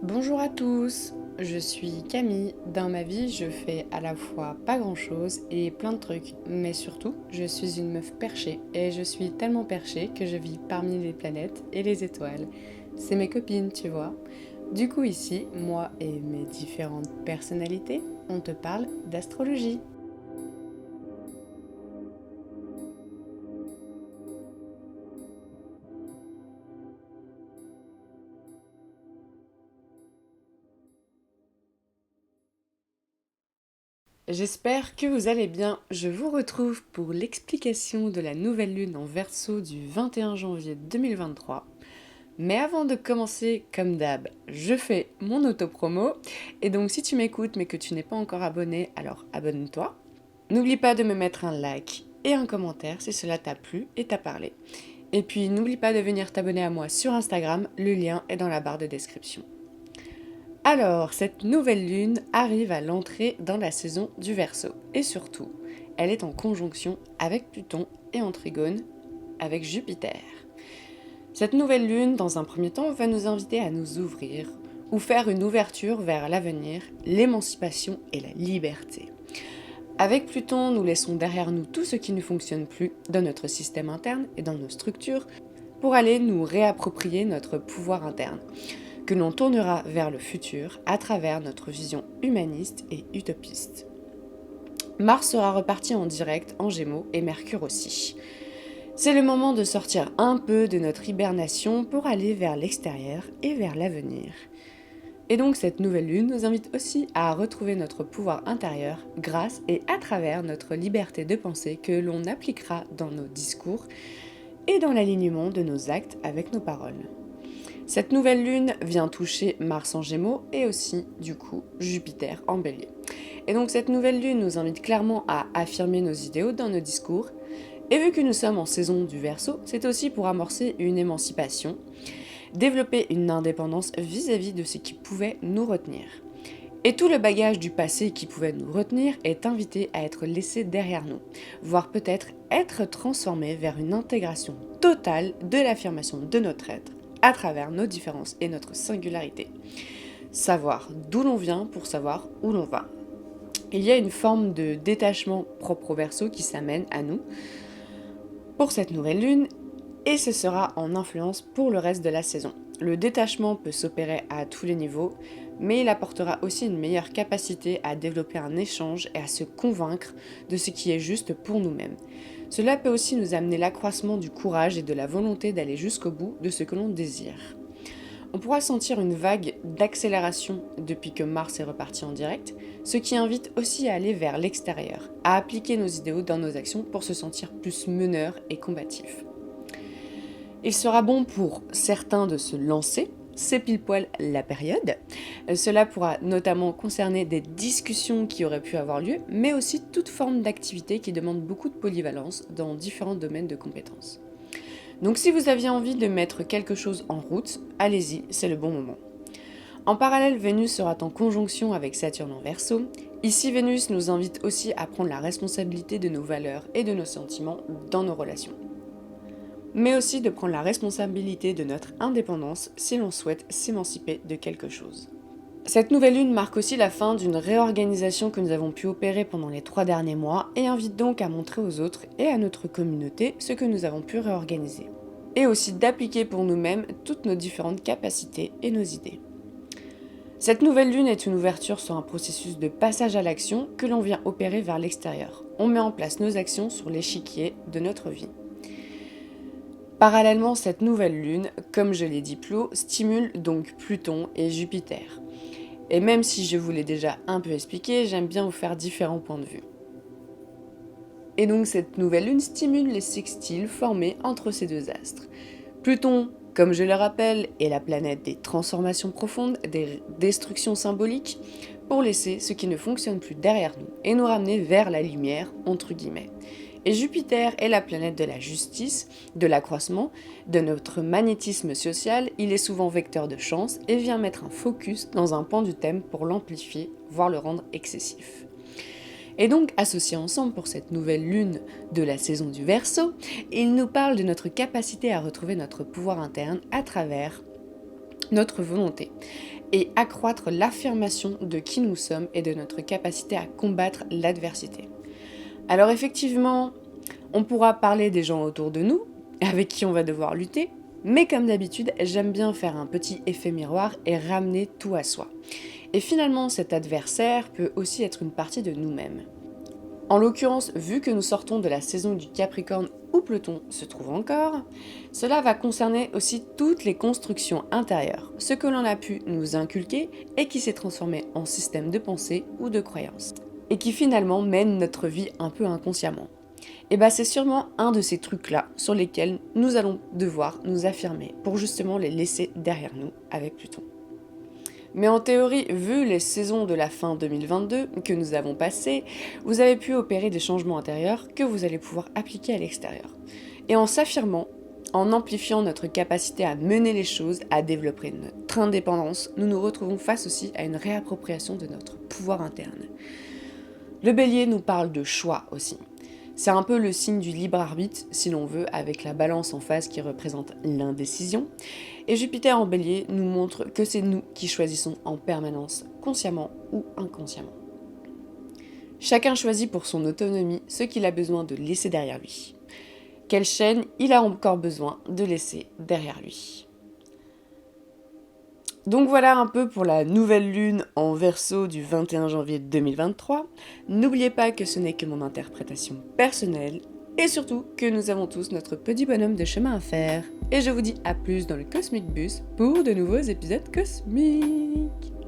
Bonjour à tous, je suis Camille. Dans ma vie, je fais à la fois pas grand-chose et plein de trucs, mais surtout, je suis une meuf perchée et je suis tellement perchée que je vis parmi les planètes et les étoiles. C'est mes copines, tu vois. Du coup ici, moi et mes différentes personnalités, on te parle d'astrologie. J'espère que vous allez bien. Je vous retrouve pour l'explication de la nouvelle lune en Verseau du 21 janvier 2023. Mais avant de commencer, comme d'hab, je fais mon auto-promo. Et donc si tu m'écoutes mais que tu n'es pas encore abonné, alors abonne-toi. N'oublie pas de me mettre un like et un commentaire si cela t'a plu et t'a parlé. Et puis n'oublie pas de venir t'abonner à moi sur Instagram, le lien est dans la barre de description. Alors, cette nouvelle lune arrive à l'entrée dans la saison du Verseau. Et surtout, elle est en conjonction avec Pluton et en trigone avec Jupiter. Cette nouvelle lune, dans un premier temps, va nous inviter à nous ouvrir ou faire une ouverture vers l'avenir, l'émancipation et la liberté. Avec Pluton, nous laissons derrière nous tout ce qui ne fonctionne plus dans notre système interne et dans nos structures pour aller nous réapproprier notre pouvoir interne, que l'on tournera vers le futur à travers notre vision humaniste et utopiste. Mars sera reparti en direct en Gémeaux et Mercure aussi. C'est le moment de sortir un peu de notre hibernation pour aller vers l'extérieur et vers l'avenir. Et donc cette nouvelle lune nous invite aussi à retrouver notre pouvoir intérieur grâce et à travers notre liberté de penser que l'on appliquera dans nos discours et dans l'alignement de nos actes avec nos paroles. Cette nouvelle lune vient toucher Mars en Gémeaux et aussi, du coup, Jupiter en Bélier. Et donc cette nouvelle lune nous invite clairement à affirmer nos idéaux dans nos discours. Et vu que nous sommes en saison du Verseau, c'est aussi pour amorcer une émancipation, développer une indépendance vis-à-vis de ce qui pouvait nous retenir. Et tout le bagage du passé qui pouvait nous retenir est invité à être laissé derrière nous, voire peut-être être transformé vers une intégration totale de l'affirmation de notre être à travers nos différences et notre singularité. Savoir d'où l'on vient pour savoir où l'on va. Il y a une forme de détachement propre au Verseau qui s'amène à nous pour cette nouvelle lune et ce sera en influence pour le reste de la saison. Le détachement peut s'opérer à tous les niveaux, mais il apportera aussi une meilleure capacité à développer un échange et à se convaincre de ce qui est juste pour nous-mêmes. Cela peut aussi nous amener l'accroissement du courage et de la volonté d'aller jusqu'au bout de ce que l'on désire. On pourra sentir une vague d'accélération depuis que Mars est reparti en direct, ce qui invite aussi à aller vers l'extérieur, à appliquer nos idéaux dans nos actions pour se sentir plus meneur et combatif. Il sera bon pour certains de se lancer, c'est pile poil la période. Cela pourra notamment concerner des discussions qui auraient pu avoir lieu, mais aussi toute forme d'activité qui demande beaucoup de polyvalence dans différents domaines de compétences. Donc si vous aviez envie de mettre quelque chose en route, allez-y, c'est le bon moment. En parallèle, Vénus sera en conjonction avec Saturne en Verseau. Ici, Vénus nous invite aussi à prendre la responsabilité de nos valeurs et de nos sentiments dans nos relations, mais aussi de prendre la responsabilité de notre indépendance si l'on souhaite s'émanciper de quelque chose. Cette nouvelle lune marque aussi la fin d'une réorganisation que nous avons pu opérer pendant les 3 derniers mois et invite donc à montrer aux autres et à notre communauté ce que nous avons pu réorganiser. Et aussi d'appliquer pour nous-mêmes toutes nos différentes capacités et nos idées. Cette nouvelle lune est une ouverture sur un processus de passage à l'action que l'on vient opérer vers l'extérieur. On met en place nos actions sur l'échiquier de notre vie. Parallèlement, cette nouvelle lune, comme je l'ai dit plus haut, stimule donc Pluton et Jupiter. Et même si je vous l'ai déjà un peu expliqué, j'aime bien vous faire différents points de vue. Et donc cette nouvelle lune stimule les sextiles formés entre ces deux astres. Pluton, comme je le rappelle, est la planète des transformations profondes, des destructions symboliques, pour laisser ce qui ne fonctionne plus derrière nous et nous ramener vers la lumière, entre guillemets. Et Jupiter est la planète de la justice, de l'accroissement, de notre magnétisme social. Il est souvent vecteur de chance et vient mettre un focus dans un pan du thème pour l'amplifier, voire le rendre excessif. Et donc, associés ensemble pour cette nouvelle lune de la saison du Verseau, il nous parle de notre capacité à retrouver notre pouvoir interne à travers notre volonté. et accroître l'affirmation de qui nous sommes et de notre capacité à combattre l'adversité. Alors effectivement, on pourra parler des gens autour de nous, avec qui on va devoir lutter, mais comme d'habitude, j'aime bien faire un petit effet miroir et ramener tout à soi. Et finalement, cet adversaire peut aussi être une partie de nous-mêmes. En l'occurrence, vu que nous sortons de la saison du Capricorne où Pluton se trouve encore, cela va concerner aussi toutes les constructions intérieures, ce que l'on a pu nous inculquer et qui s'est transformé en système de pensée ou de croyance, et qui finalement mène notre vie un peu inconsciemment. Et c'est sûrement un de ces trucs-là sur lesquels nous allons devoir nous affirmer pour justement les laisser derrière nous avec Pluton. Mais en théorie, vu les saisons de la fin 2022 que nous avons passées, vous avez pu opérer des changements intérieurs que vous allez pouvoir appliquer à l'extérieur. Et en s'affirmant, en amplifiant notre capacité à mener les choses, à développer notre indépendance, nous nous retrouvons face aussi à une réappropriation de notre pouvoir interne. Le Bélier nous parle de choix aussi. C'est un peu le signe du libre arbitre, si l'on veut, avec la balance en face qui représente l'indécision. Et Jupiter en Bélier nous montre que c'est nous qui choisissons en permanence, consciemment ou inconsciemment. Chacun choisit pour son autonomie ce qu'il a besoin de laisser derrière lui. Quelle chaîne il a encore besoin de laisser derrière lui. Donc voilà un peu pour la nouvelle lune en Verseau du 21 janvier 2023. N'oubliez pas que ce n'est que mon interprétation personnelle et surtout que nous avons tous notre petit bonhomme de chemin à faire. Et je vous dis à plus dans le Cosmic Bus pour de nouveaux épisodes cosmiques.